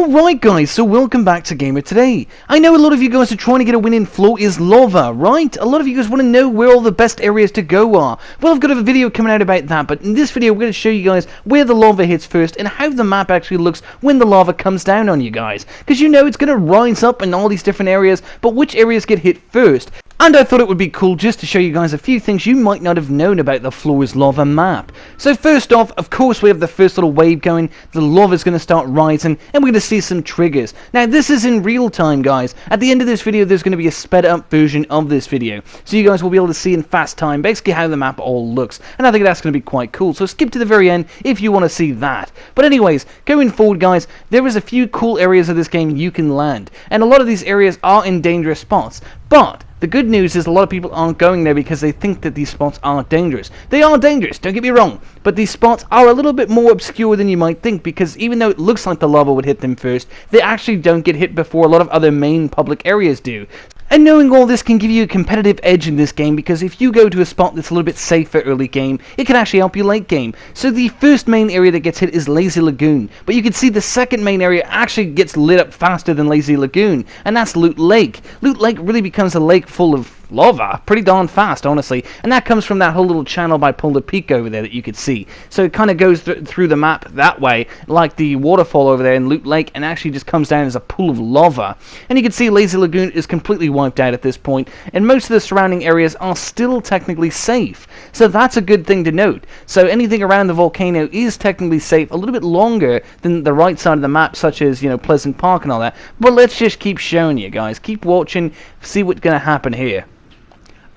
Alright guys, so welcome back to Gamer Today. I know a lot of you guys are trying to get a win in Floor is Lava, right? A lot of you guys want to know where all the best areas to go are. Well, I've got a video coming out about that, but in this video we're going to show you guys where the lava hits first and how the map actually looks when the lava comes down on you guys. Because you know it's going to rise up in all these different areas, but which areas get hit first? And I thought it would be cool just to show you guys a few things you might not have known about the Floor is Lava map. So first off, of course we have the first little wave going, the lava is going to start rising, and we're going to see some triggers. Now this is in real time guys. At the end of this video there's going to be a sped up version of this video. So you guys will be able to see in fast time basically how the map all looks. And I think that's going to be quite cool. So skip to the very end if you want to see that. But anyways, going forward guys, there is a few cool areas of this game you can land. And a lot of these areas are in dangerous spots. But the good news is a lot of people aren't going there because they think that these spots aren't dangerous. They are dangerous, don't get me wrong, but these spots are a little bit more obscure than you might think because even though it looks like the lava would hit them first, they actually don't get hit before a lot of other main public areas do. And knowing all this can give you a competitive edge in this game because if you go to a spot that's a little bit safer early game, it can actually help you late game. So the first main area that gets hit is Lazy Lagoon, but you can see the second main area actually gets lit up faster than Lazy Lagoon, and that's Loot Lake. Loot Lake really becomes a lake full of lava pretty darn fast, honestly, and that comes from that whole little channel by Polar Peak over there that you could see. So it kind of goes through the map that way, like the waterfall over there in Loot Lake, and actually just comes down as a pool of lava. And you can see Lazy Lagoon is completely wiped out at this point, and most of the surrounding areas are still technically safe. So that's a good thing to note. So anything around the volcano is technically safe, a little bit longer than the right side of the map, such as, you know, Pleasant Park and all that. But let's just keep showing you guys. Keep watching, see what's going to happen here.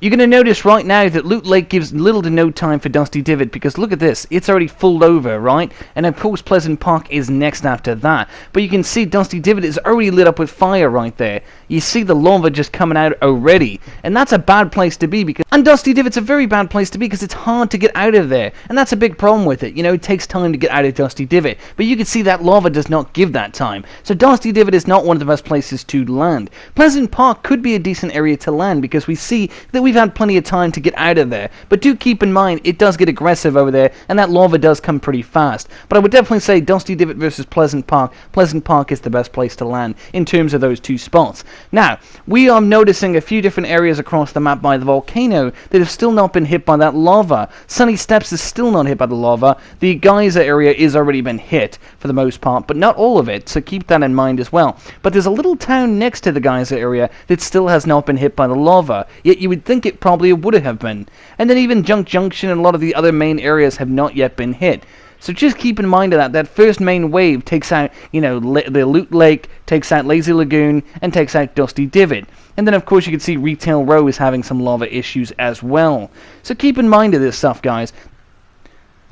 You're going to notice right now that Loot Lake gives little to no time for Dusty Divot because look at this, it's already full over, right? And of course Pleasant Park is next after that. But you can see Dusty Divot is already lit up with fire right there. You see the lava just coming out already. And that's a bad place to be because... And Dusty Divot's a very bad place to be because it's hard to get out of there. And that's a big problem with it. You know, it takes time to get out of Dusty Divot. But you can see that lava does not give that time. So Dusty Divot is not one of the best places to land. Pleasant Park could be a decent area to land because we see that we've had plenty of time to get out of there, but do keep in mind it does get aggressive over there and that lava does come pretty fast. But I would definitely say Dusty Divot versus Pleasant Park is the best place to land in terms of those two spots. Now we are noticing a few different areas across the map by the volcano that have still not been hit by that lava. Sunny Steps is still not hit by the lava. The geyser area is already been hit for the most part, but not all of it, so keep that in mind as well. But there's a little town next to the geyser area that still has not been hit by the lava, yet you would think it probably would have been. And then even Junk Junction and a lot of the other main areas have not yet been hit. So just keep in mind of that first main wave takes out, you know, the Loot Lake, takes out Lazy Lagoon, and takes out Dusty Divot. And then of course you can see Retail Row is having some lava issues as well. So keep in mind of this stuff guys.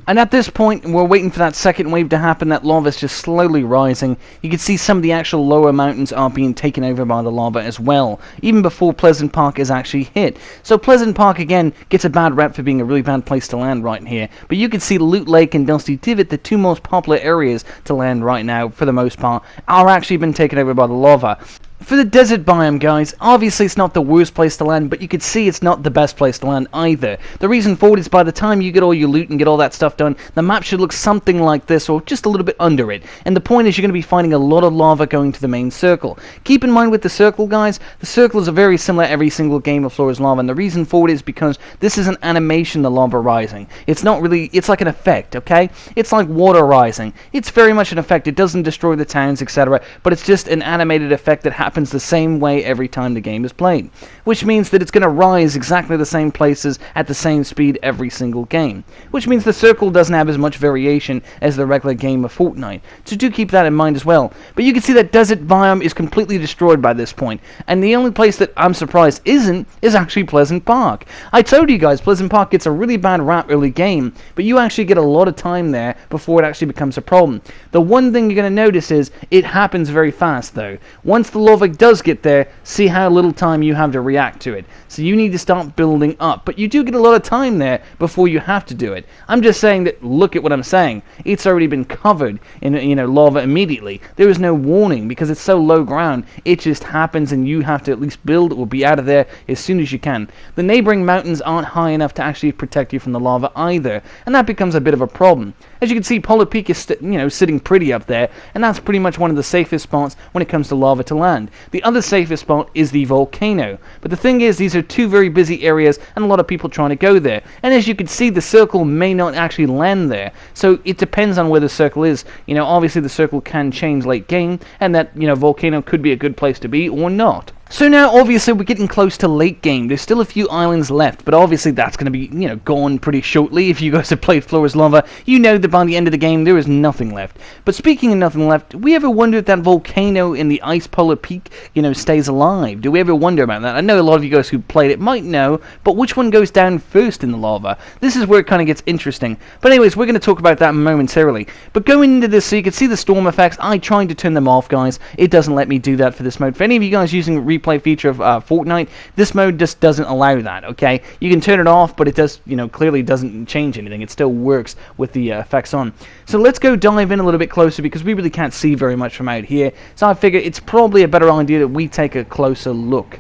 And at this point, we're waiting for that second wave to happen. That lava is just slowly rising. You can see some of the actual lower mountains are being taken over by the lava as well, even before Pleasant Park is actually hit. So Pleasant Park, again, gets a bad rep for being a really bad place to land right here. But you can see Loot Lake and Dusty Divot, the two most popular areas to land right now, for the most part, are actually been taken over by the lava. For the desert biome, guys, obviously it's not the worst place to land, but you can see it's not the best place to land either. The reason for it is by the time you get all your loot and get all that stuff done, the map should look something like this, or just a little bit under it. And the point is you're going to be finding a lot of lava going to the main circle. Keep in mind with the circle, guys, the circle is very similar every single game of Floor is Lava, and the reason for it is because this is an animation, the lava rising. It's not really, it's like an effect, okay? It's like water rising. It's very much an effect. It doesn't destroy the towns, etc., but it's just an animated effect that happens the same way every time the game is played, which means that it's going to rise exactly the same places at the same speed every single game, which means the circle doesn't have as much variation as the regular game of Fortnite, so do keep that in mind as well. But you can see that desert biome is completely destroyed by this point, and the only place that I'm surprised isn't is actually Pleasant Park. I told you guys Pleasant Park gets a really bad rap early game, but you actually get a lot of time there before it actually becomes a problem. The one thing you're going to notice is it happens very fast though. Once the lava lava does get there, see how little time you have to react to it. So you need to start building up. But you do get a lot of time there before you have to do it. I'm just saying that, look at what I'm saying. It's already been covered in, lava immediately. There is no warning because it's so low ground. It just happens and you have to at least build or be out of there as soon as you can. The neighboring mountains aren't high enough to actually protect you from the lava either. And that becomes a bit of a problem. As you can see, Polar Peak is sitting pretty up there, and that's pretty much one of the safest spots when it comes to lava to land. The other safest spot is the volcano. But the thing is, these are two very busy areas and a lot of people trying to go there. And as you can see, the circle may not actually land there. So it depends on where the circle is. Obviously the circle can change late game, and that, volcano could be a good place to be or not. So now, obviously, we're getting close to late game. There's still a few islands left, but obviously that's going to be, gone pretty shortly. If you guys have played Floor is Lava, you know that by the end of the game, there is nothing left. But speaking of nothing left, do we ever wonder if that volcano in the ice Polar Peak, stays alive? Do we ever wonder about that? I know a lot of you guys who played it might know, but which one goes down first in the lava? This is where it kind of gets interesting. But anyways, we're going to talk about that momentarily. But going into this, so you can see the storm effects, I tried to turn them off, guys. It doesn't let me do that for this mode. For any of you guys using replay feature of Fortnite, this mode just doesn't allow that, okay? You can turn it off, but it does, clearly doesn't change anything. It still works with the effects on. So let's go dive in a little bit closer because we really can't see very much from out here. So I figure it's probably a better idea that we take a closer look.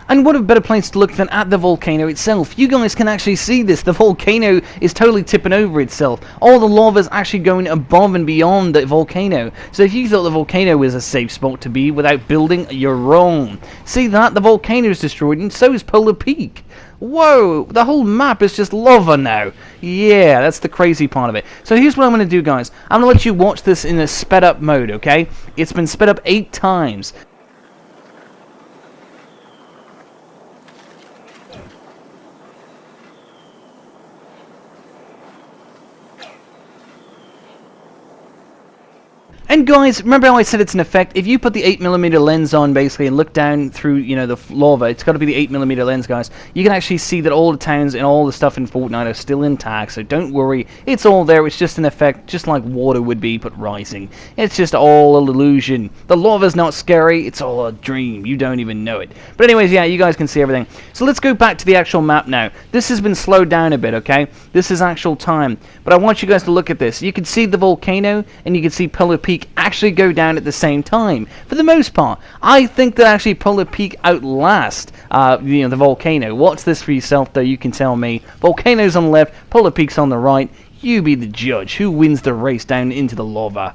And what a better place to look than at the volcano itself. You guys can actually see this. The volcano is totally tipping over itself. All the lava is actually going above and beyond the volcano. So if you thought the volcano was a safe spot to be without building, you're wrong. See that? The volcano is destroyed and so is Polar Peak. Whoa, the whole map is just lava now. Yeah, that's the crazy part of it. So here's what I'm going to do, guys. I'm going to let you watch this in a sped up mode, okay? It's been sped up 8 times. And guys, remember how I said it's an effect? If you put the 8mm lens on, basically, and look down through, the lava, it's got to be the 8mm lens, guys, you can actually see that all the towns and all the stuff in Fortnite are still intact, so don't worry, it's all there, it's just an effect, just like water would be, but rising. It's just all an illusion. The lava's not scary, it's all a dream, you don't even know it. But anyways, yeah, you guys can see everything. So let's go back to the actual map now. This has been slowed down a bit, okay? This is actual time. But I want you guys to look at this. You can see the volcano, and you can see Polar Peak actually go down at the same time. For the most part, I think that actually Polar Peak outlast the volcano. Watch this for yourself, though. You can tell me. Volcano's on the left, Polar Peak's on the right. You be the judge. Who wins the race down into the lava?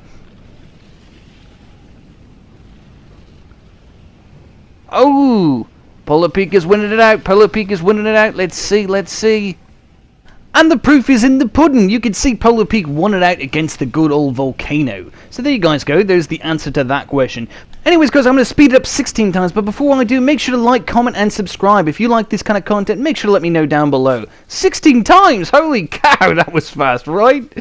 Oh, Polar Peak is winning it out. Polar Peak is winning it out. Let's see. Let's see. And the proof is in the pudding. You can see Polar Peak won it out against the good old volcano. So there you guys go. There's the answer to that question. Anyways, guys, I'm going to speed it up 16 times. But before I do, make sure to like, comment, and subscribe. If you like this kind of content, make sure to let me know down below. 16 times! Holy cow, that was fast, right?